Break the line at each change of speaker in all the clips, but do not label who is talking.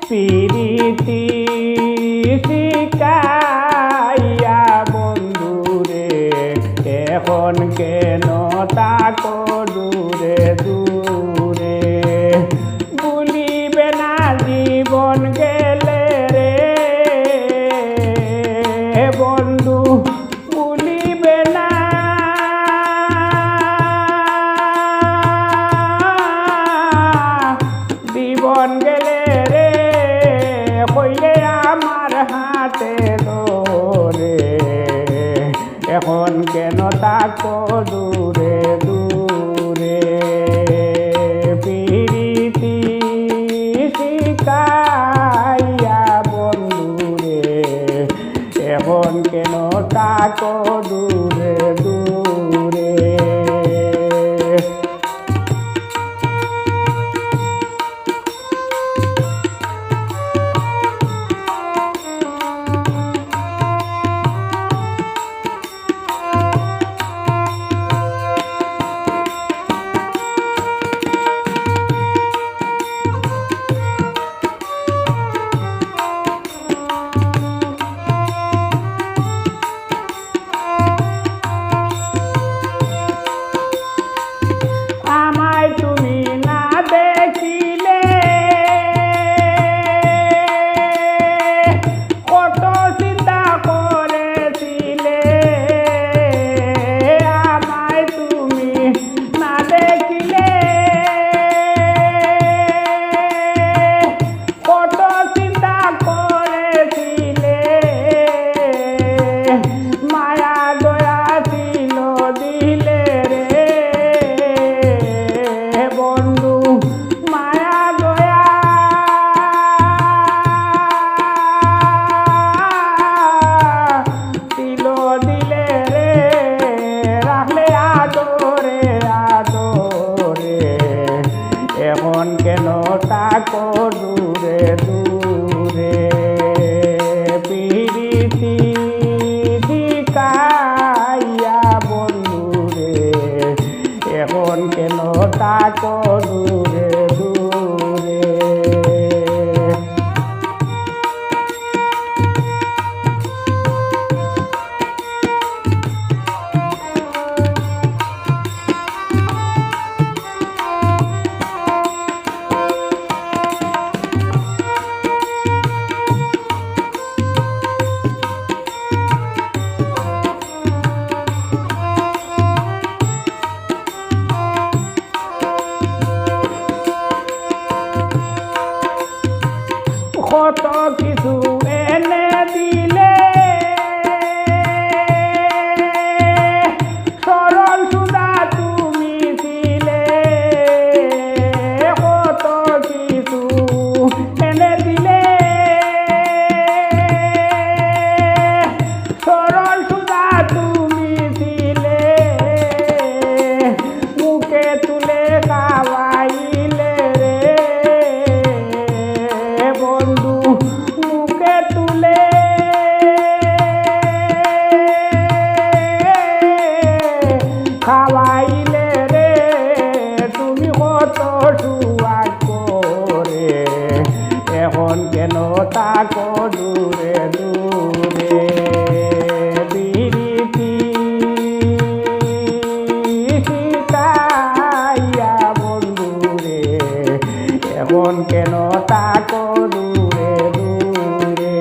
পিরিতি শিকাইয়া বন্ধুরে এখন কেন তাকো দূরে দূরে ভুলিবে না জীবন গেলে রে বন্ধু ভুলিবে না জীবন গেলে রে কইলে আমার হাতে ধরে এখন কেন তাকো দূরে দূরে পিরিতি শিকাইয়া বন্ধুরে এখন কেন তাকো দূরে দূরে এখন কেন তাকো দূরে দূরে পিরিতি শিকাইয়া বন্ধুরে এখন কেন তাকো দূরে দূরে কত কিছু এনে দিলে সরল সুদা তুমি ছিলে কত কিছু এনে দিলে সরল সুদা তুমি ছিলে মুখে তুলে খাওয়াইলে মুখে তুলে খাওয়াইলে রে তুমি কত সুয়াদ করে এখন কেন তাকো দূরে দূরে পিরিতি শিকাইয়া বন্ধুরে এখন কেন তাকো দূরে দূরে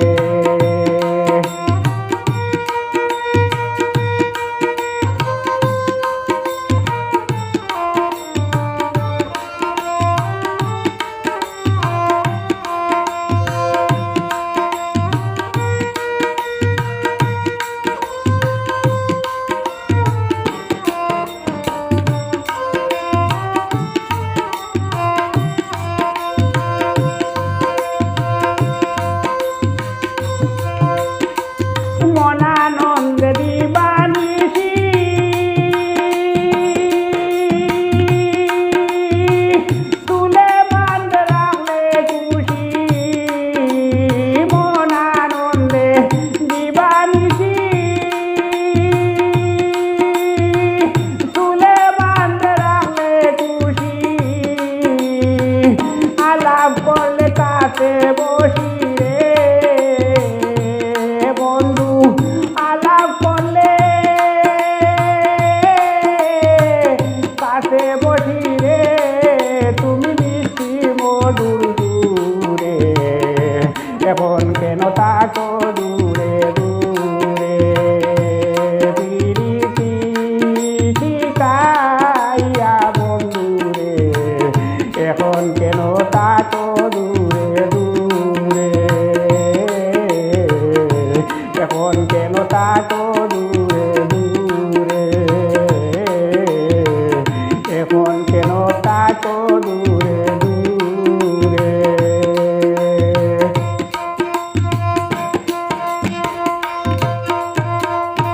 মনানন্দে দিবানিশি তুলে বাঁধ রাখলে খুশি মনানন্দে দিবানিশি তুলে বাঁধ রাখলে খুশি আলাপ করলে কাছে